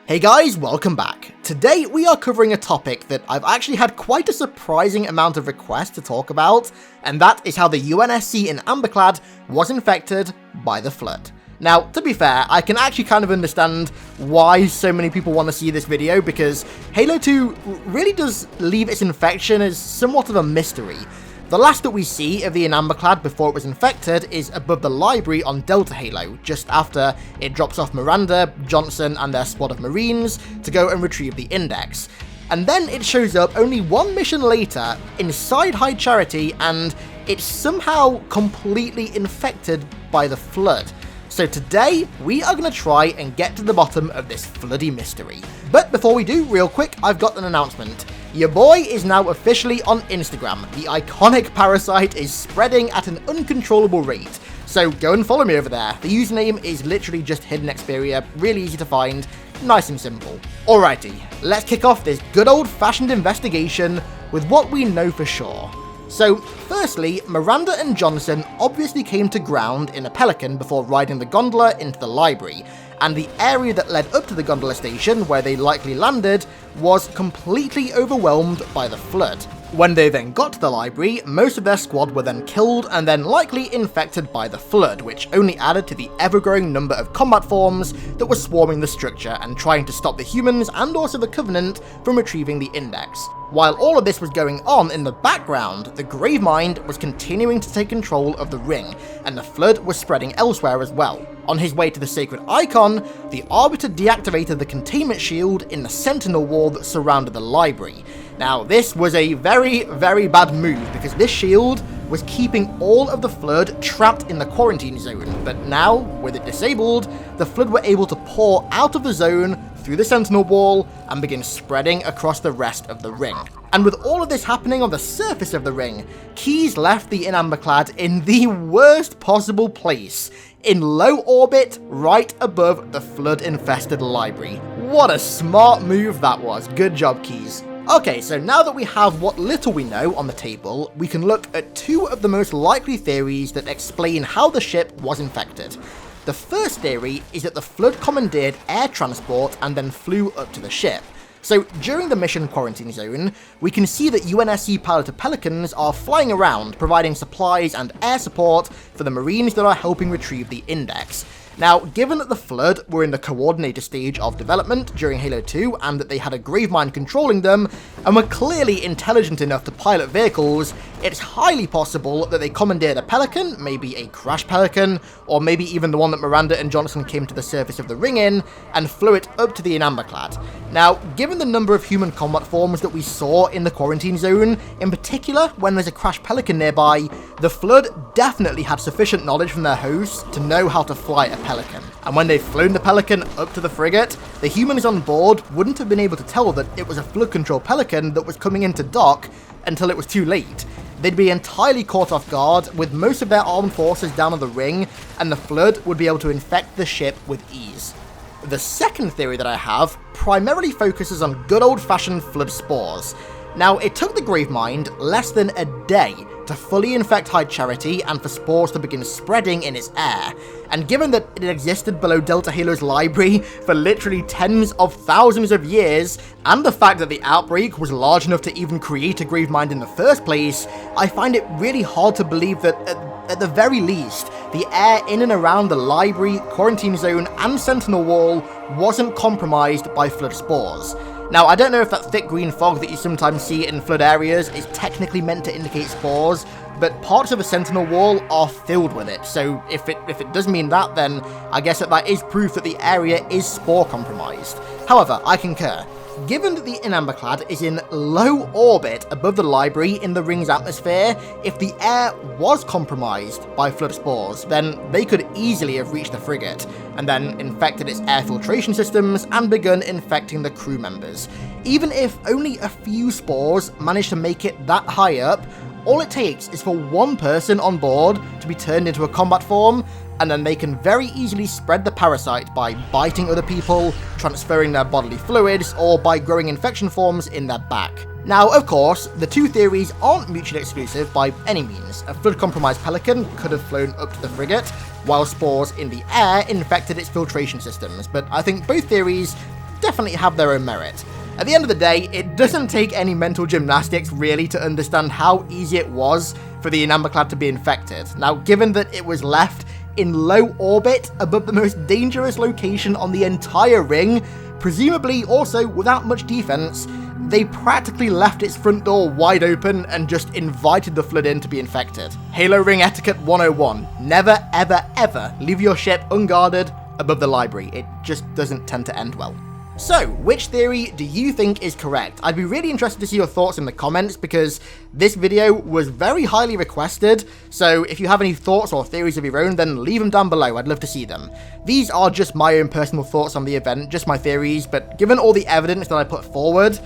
Hey guys, welcome back. Today we are covering a topic that I've actually had quite a surprising amount of requests to talk about, and that is how the UNSC In Amber Clad was infected by the Flood. Now, to be fair, I can actually kind of understand why so many people want to see this video, because Halo 2 really does leave its infection as somewhat of a mystery. The last that we see of the In Amber Clad before it was infected is above the library on Delta Halo, just after it drops off Miranda, Johnson and their squad of Marines to go and retrieve the Index. And then it shows up only one mission later inside High Charity, and it's somehow completely infected by the Flood. So today, we are going to try and get to the bottom of this floody mystery. But before we do, real quick, I've got an announcement. Your boy is now officially on Instagram. The iconic parasite is spreading at an uncontrollable rate. So go and follow me over there. The username is literally just Hidden Xperia, really easy to find, nice and simple. Alrighty, let's kick off this good old-fashioned investigation with what we know for sure. So, firstly, Miranda and Johnson obviously came to ground in a Pelican before riding the gondola into the library, and the area that led up to the gondola station where they likely landed was completely overwhelmed by the Flood. When they then got to the library, most of their squad were then killed and then likely infected by the Flood, which only added to the ever-growing number of combat forms that were swarming the structure and trying to stop the humans and also the Covenant from retrieving the Index. While all of this was going on in the background, the Gravemind was continuing to take control of the ring, and the Flood was spreading elsewhere as well. On his way to the Sacred Icon, the Arbiter deactivated the containment shield in the Sentinel wall that surrounded the library. Now, this was a very, very bad move, because this shield was keeping all of the Flood trapped in the quarantine zone, but now, with it disabled, the Flood were able to pour out of the zone through the Sentinel wall and begin spreading across the rest of the ring. And with all of this happening on the surface of the ring, Keyes left the In Amber Clad in the worst possible place, in low orbit right above the Flood-infested library. What a smart move that was. Good job, Keyes. Okay, so now that we have what little we know on the table, we can look at two of the most likely theories that explain how the ship was infected. The first theory is that the Flood commandeered air transport and then flew up to the ship. So during the mission quarantine zone, we can see that UNSC piloted Pelicans are flying around, providing supplies and air support for the Marines that are helping retrieve the Index. Now, given that the Flood were in the coordinator stage of development during Halo 2 and that they had a Gravemind controlling them, and were clearly intelligent enough to pilot vehicles, it's highly possible that they commandeered a Pelican, maybe a crash Pelican, or maybe even the one that Miranda and Johnson came to the surface of the ring in, and flew it up to the In Amber Clad. Now, given the number of human combat forms that we saw in the quarantine zone, in particular when there's a crash Pelican nearby, the Flood definitely had sufficient knowledge from their hosts to know how to fly a Pelican. And when they'd flown the Pelican up to the frigate, the humans on board wouldn't have been able to tell that it was a Flood control Pelican that was coming into dock until it was too late. They'd be entirely caught off guard with most of their armed forces down on the ring, and the Flood would be able to infect the ship with ease. The second theory that I have primarily focuses on good old-fashioned Flood spores. Now, it took the Gravemind less than a day to fully infect High Charity and for spores to begin spreading in its air, and given that it existed below Delta Halo's library for literally tens of thousands of years, and the fact that the outbreak was large enough to even create a Gravemind in the first place, I find it really hard to believe that, at the very least, the air in and around the library, quarantine zone, and Sentinel wall wasn't compromised by Flood spores. Now, I don't know if that thick green fog that you sometimes see in Flood areas is technically meant to indicate spores, but parts of the Sentinel wall are filled with it, so if it does mean that, then I guess that is proof that the area is spore compromised. However, I concur. Given that the In Amber Clad is in low orbit above the library in the ring's atmosphere, if the air was compromised by Flood spores, then they could easily have reached the frigate, and then infected its air filtration systems and begun infecting the crew members. Even if only a few spores manage to make it that high up, all it takes is for one person on board to be turned into a combat form, and then they can very easily spread the parasite by biting other people, transferring their bodily fluids, or by growing infection forms in their back. Now, of course, the two theories aren't mutually exclusive by any means. A Flood-compromised Pelican could have flown up to the frigate, while spores in the air infected its filtration systems, but I think both theories definitely have their own merit. At the end of the day, it doesn't take any mental gymnastics really to understand how easy it was for the In Amber Clad to be infected. Now, given that it was left in low orbit above the most dangerous location on the entire ring, presumably also without much defense, they practically left its front door wide open and just invited the flood in to be infected. Halo Ring Etiquette 101. Never, ever, ever leave your ship unguarded above the library. It just doesn't tend to end well. So, which theory do you think is correct? I'd be really interested to see your thoughts in the comments because this video was very highly requested, so if you have any thoughts or theories of your own, then leave them down below, I'd love to see them. These are just my own personal thoughts on the event, just my theories, but given all the evidence that I put forward,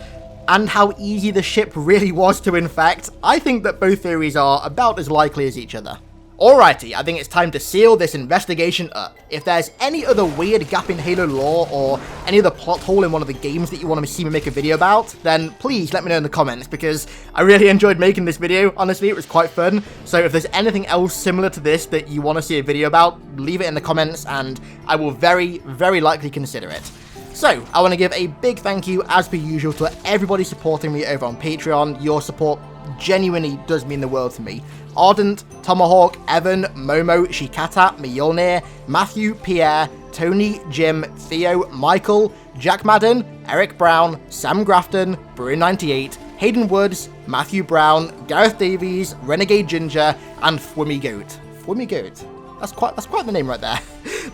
and how easy the ship really was to infect, I think that both theories are about as likely as each other. Alrighty, I think it's time to seal this investigation up. If there's any other weird gap in Halo lore or any other plot hole in one of the games that you want to see me make a video about, then please let me know in the comments because I really enjoyed making this video. Honestly, it was quite fun. So if there's anything else similar to this that you want to see a video about, leave it in the comments and I will very, very likely consider it. So, I want to give a big thank you, as per usual, to everybody supporting me over on Patreon. Your support genuinely does mean the world to me. Ardent, Tomahawk, Evan, Momo, Shikata, Mjolnir, Matthew, Pierre, Toni, Jim, Theo, Michael, Jack Madden, Eric Brown, Sam Grafton, Bruin98, Hayden Woods, Matthew Brown, Gareth Davies, Renegade Ginger, and fwimmygoat. Fwimmygoat. That's quite the name right there.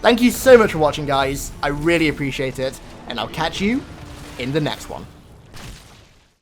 Thank you so much for watching, guys. I really appreciate it, and I'll catch you in the next one.